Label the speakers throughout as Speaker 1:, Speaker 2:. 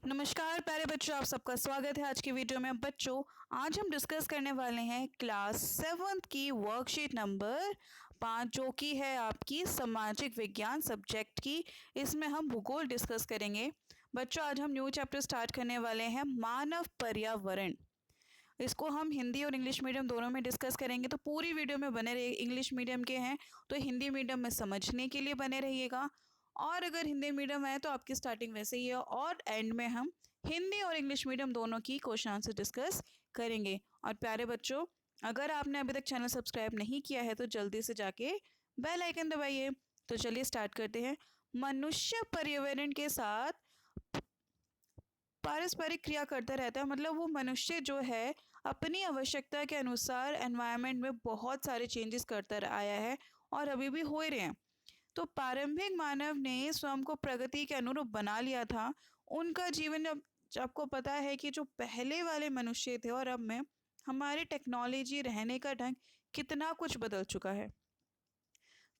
Speaker 1: नमस्कार प्यारे बच्चों, आप सबका स्वागत है आज की वीडियो में। बच्चों, आज हम डिस्कस करने वाले हैं क्लास 7th की वर्कशीट नंबर 5 जो कि है आपकी सामाजिक विज्ञान सब्जेक्ट की। इसमें हम भूगोल डिस्कस करेंगे। बच्चों, आज हम न्यू चैप्टर स्टार्ट करने वाले हैं मानव पर्यावरण। इसको हम हिंदी और इंग्लिश मीडियम दोनों में डिस्कस करेंगे, तो पूरी वीडियो में बने रहिए। इंग्लिश मीडियम के हैं तो हिंदी मीडियम में समझने के लिए बने रहिएगा, और अगर हिंदी मीडियम है तो आपकी स्टार्टिंग वैसे ही है, और एंड में हम हिंदी और इंग्लिश मीडियम दोनों की क्वेश्चन आंसर डिस्कस करेंगे। और प्यारे बच्चों, अगर आपने अभी तक चैनल सब्सक्राइब नहीं किया है तो जल्दी से जाके बेल आइकन दबाइए। तो चलिए स्टार्ट करते हैं। मनुष्य पर्यावरण के साथ पारस्परिक क्रिया करता रहता है, मतलब वो मनुष्य जो है अपनी आवश्यकता के अनुसार एनवायरनमेंट में बहुत सारे चेंजेस करता आया है और अभी भी हो ही रहे हैं। तो प्रारंभिक मानव ने स्वयं को प्रगति के अनुरूप बना लिया था। उनका जीवन अब आपको पता है कि जो पहले वाले मनुष्य थे और अब में हमारी टेक्नोलॉजी, रहने का ढंग कितना कुछ बदल चुका है।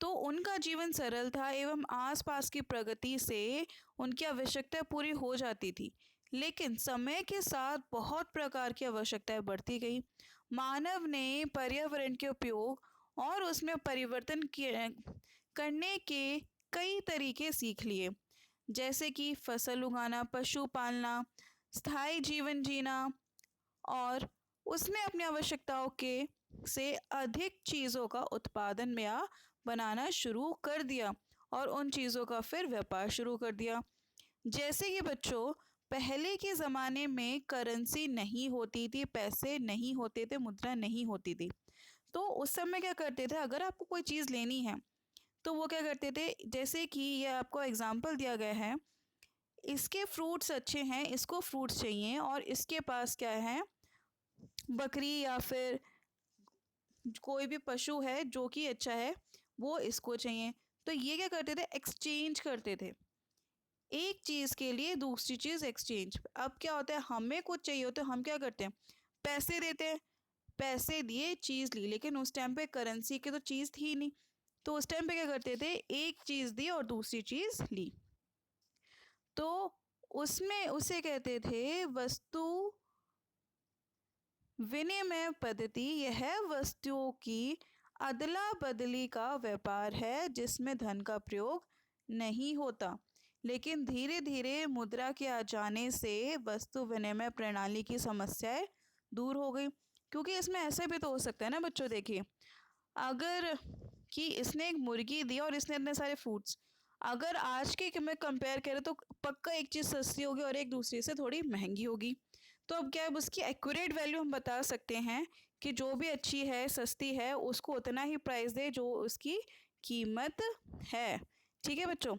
Speaker 1: तो उनका जीवन सरल था एवं आसपास की प्रगति से उनकी आवश्यकता पूरी हो जाती थी। लेकिन समय के साथ बहुत प्रकार की आवश्यकताएं बढ़ती गई। मानव ने पर्यावरण के उपयोग और उसमें परिवर्तन करने के कई तरीके सीख लिए, जैसे कि फसल उगाना, पशु पालना, स्थायी जीवन जीना, और उसमें अपनी आवश्यकताओं के से अधिक चीज़ों का उत्पादन या बनाना शुरू कर दिया और उन चीज़ों का फिर व्यापार शुरू कर दिया। जैसे कि बच्चों, पहले के ज़माने में करेंसी नहीं होती थी, पैसे नहीं होते थे, मुद्रा नहीं होती थी। तो उस समय क्या करते थे, अगर आपको कोई चीज़ लेनी है तो वो क्या करते थे, जैसे कि ये आपको एग्जाम्पल दिया गया है, इसके फ्रूट्स अच्छे हैं, इसको फ्रूट्स चाहिए, और इसके पास क्या है, बकरी या फिर कोई भी पशु है जो कि अच्छा है, वो इसको चाहिए। तो ये क्या करते थे, एक्सचेंज करते थे, एक चीज़ के लिए दूसरी चीज़ एक्सचेंज। अब क्या होता है, हमें कुछ चाहिए होता है, हम क्या करते हैं, पैसे देते हैं, पैसे दिए चीज़ ली। लेकिन उस टाइम पे करेंसी की तो चीज़ थी नहीं, तो उस टाइम पे क्या करते थे, एक चीज़ दी और दूसरी चीज़ ली। तो उसमें उसे कहते थे वस्तु विनिमय पद्धति। यह वस्तुओं की अदला बदली का व्यापार है जिसमें धन का प्रयोग नहीं होता। लेकिन धीरे धीरे मुद्रा के आ जाने से वस्तु विनिमय प्रणाली की समस्याएं दूर हो गई। क्योंकि इसमें ऐसे भी तो हो सकता है ना बच्चों, देखिए, अगर कि इसने एक मुर्गी दी और इसने इतने सारे फ्रूट्स, अगर आज के में कंपेयर करें तो पक्का एक चीज़ सस्ती होगी और एक दूसरे से थोड़ी महंगी होगी। तो अब क्या है, उसकी एक्यूरेट वैल्यू हम बता सकते हैं कि जो भी अच्छी है, सस्ती है, उसको उतना ही प्राइस दे जो उसकी कीमत है। ठीक है बच्चों,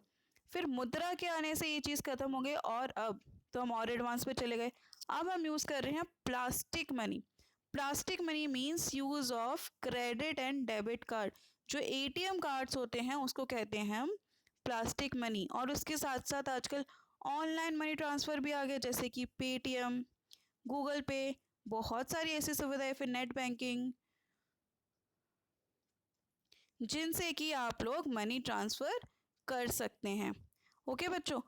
Speaker 1: फिर मुद्रा के आने से ये चीज़ खत्म हो गई, और अब तो हम और एडवांस पे चले गए। अब हम यूज़ कर रहे हैं plastic money. Plastic money means use of credit and debit card. जो एटीएम कार्ड्स होते हैं उसको कहते हैं हम प्लास्टिक मनी। और उसके साथ साथ आजकल ऑनलाइन मनी ट्रांसफ़र भी आ गया, जैसे कि पेटीएम, गूगल पे, बहुत सारी ऐसी सुविधाएं, फिर नेट बैंकिंग, जिनसे कि आप लोग मनी ट्रांसफ़र कर सकते हैं। ओके बच्चों,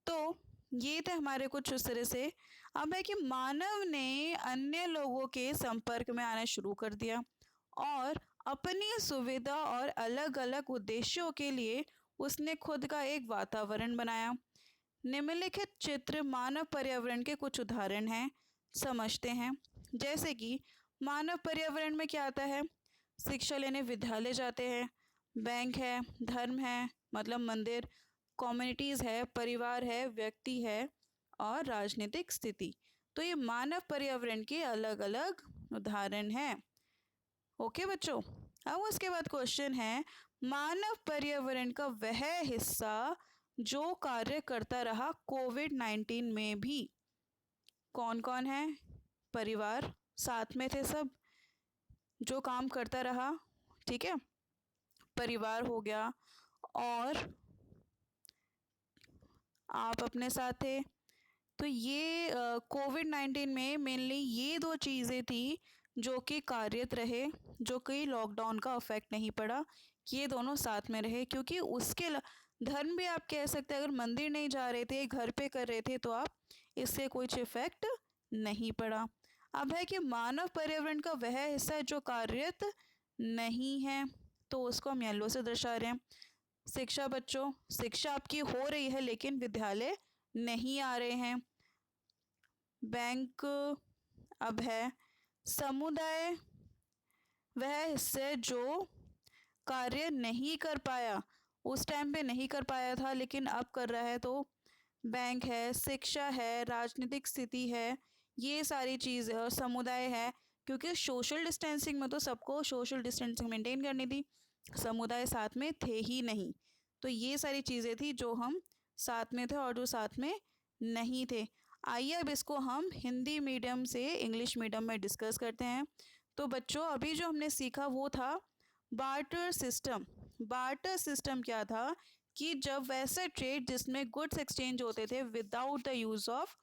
Speaker 1: तो ये थे हमारे कुछ उस तरह से। अब है कि मानव ने अन्य लोगों के संपर्क में आना शुरू कर दिया और अपनी सुविधा और अलग अलग उद्देश्यों के लिए उसने खुद का एक वातावरण बनाया। निम्नलिखित चित्र मानव पर्यावरण के कुछ उदाहरण हैं, समझते हैं। जैसे कि मानव पर्यावरण में क्या आता है, शिक्षा लेने विद्यालय जाते हैं, बैंक है, धर्म है मतलब मंदिर, कम्युनिटीज़ है, परिवार है, व्यक्ति है, और राजनीतिक स्थिति। तो ये मानव पर्यावरण के अलग अलग उदाहरण हैं। ओके बच्चों, अब उसके बाद क्वेश्चन है, मानव पर्यावरण का वह हिस्सा जो कार्य करता रहा कोविड-19 में भी। कौन कौन है, परिवार साथ में थे सब, जो काम करता रहा, ठीक है, परिवार हो गया, और आप अपने साथ थे। तो ये कोविड-19 में मेनली ये दो चीज़ें थी जो कि कार्यरत रहे, जो कि लॉकडाउन का इफेक्ट नहीं पड़ा, कि ये दोनों साथ में रहे। क्योंकि उसके धर्म भी आप कह सकते हैं, अगर मंदिर नहीं जा रहे थे, घर पे कर रहे थे, तो आप इससे कुछ इफेक्ट नहीं पड़ा। अब है कि मानव पर्यावरण का वह हिस्सा जो कार्यरत नहीं है, तो उसको हम येलो से दर्शा रहे हैं। शिक्षा बच्चों, शिक्षा आपकी हो रही है लेकिन विद्यालय नहीं आ रहे हैं। बैंक अब है समुदाय, वह हिस्से जो कार्य नहीं कर पाया, उस टाइम पे नहीं कर पाया था लेकिन अब कर रहा है, तो बैंक है, शिक्षा है, राजनीतिक स्थिति है, ये सारी चीज़ है। और समुदाय है क्योंकि सोशल डिस्टेंसिंग में तो सबको सोशल डिस्टेंसिंग मेंटेन करनी थी, समुदाय साथ में थे ही नहीं। तो ये सारी चीज़ें थी जो हम साथ में थे और जो साथ में नहीं थे। आइए अब इसको हम हिंदी मीडियम से इंग्लिश मीडियम में डिस्कस करते हैं। तो बच्चों अभी जो हमने सीखा वो था बार्टर सिस्टम। बार्टर सिस्टम क्या था कि जब वैसा ट्रेड जिसमें गुड्स एक्सचेंज होते थे without the use of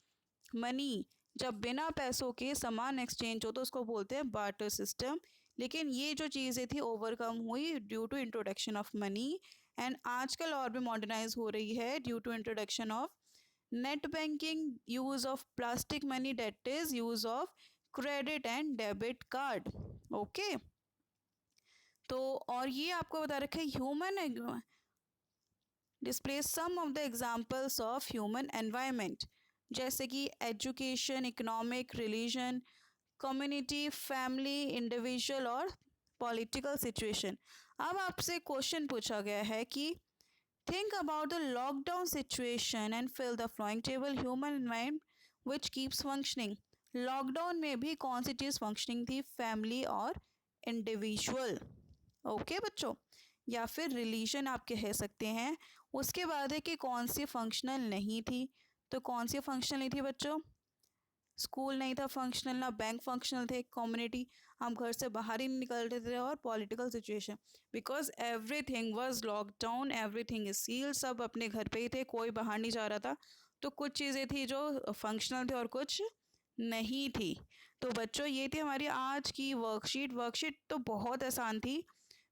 Speaker 1: money, जब बिना पैसों के सामान एक्सचेंज हो तो उसको बोलते हैं बार्टर सिस्टम। लेकिन ये जो चीज़ें थी ओवरकम हुई due to introduction of money, and आजकल और भी मॉडर्नाइज हो रही है due to introduction of net banking, use of plastic money, that is use of credit and debit card. Okay, तो और ये आपको बता रखा है human display some of the examples of human environment, जैसे कि education, economic, religion, community, family, individual और पॉलिटिकल सिचुएशन। अब आपसे क्वेश्चन पूछा गया है कि think about the lockdown situation and fill the following table human environment which keeps functioning. Lockdown में भी कौन सी चीज़ फंक्शनिंग थी? फैमिली और इंडिविजुअल। ओके बच्चों, या फिर रिलीजन आप कह सकते हैं। उसके बाद है कि कौन सी फंक्शनल नहीं थी, तो कौन सी फंक्शनल नहीं थी बच्चों? स्कूल नहीं था फंक्शनल, ना बैंक फंक्शनल थे, कम्युनिटी, हम घर से बाहर ही नहीं निकलते थे, और political situation because everything was lockdown, everything is sealed, सब अपने घर पे ही थे, कोई बाहर नहीं जा रहा था। तो कुछ चीज़ें थी जो फंक्शनल थी और कुछ नहीं थी। तो बच्चों ये थी हमारी आज की वर्कशीट। वर्कशीट तो बहुत आसान थी,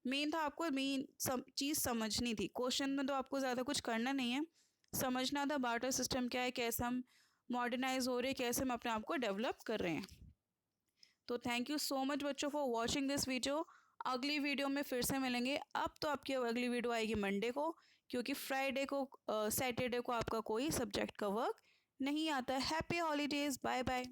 Speaker 1: मेन था आपको मेन चीज़ समझनी थी। क्वेश्चन में तो आपको ज़्यादा कुछ करना नहीं है, समझना था बार्टर सिस्टम क्या है, कैसे हम मॉडर्नाइज हो रहे हैं, कैसे हम अपने आप को डेवलप कर रहे हैं। तो थैंक यू सो मच बच्चों फॉर वॉचिंग दिस वीडियो। अगली वीडियो में फिर से मिलेंगे। अब तो आपकी अगली वीडियो आएगी मंडे को, क्योंकि फ्राइडे को सैटरडे को आपका कोई सब्जेक्ट का वर्क नहीं आता। Happy holidays, bye bye.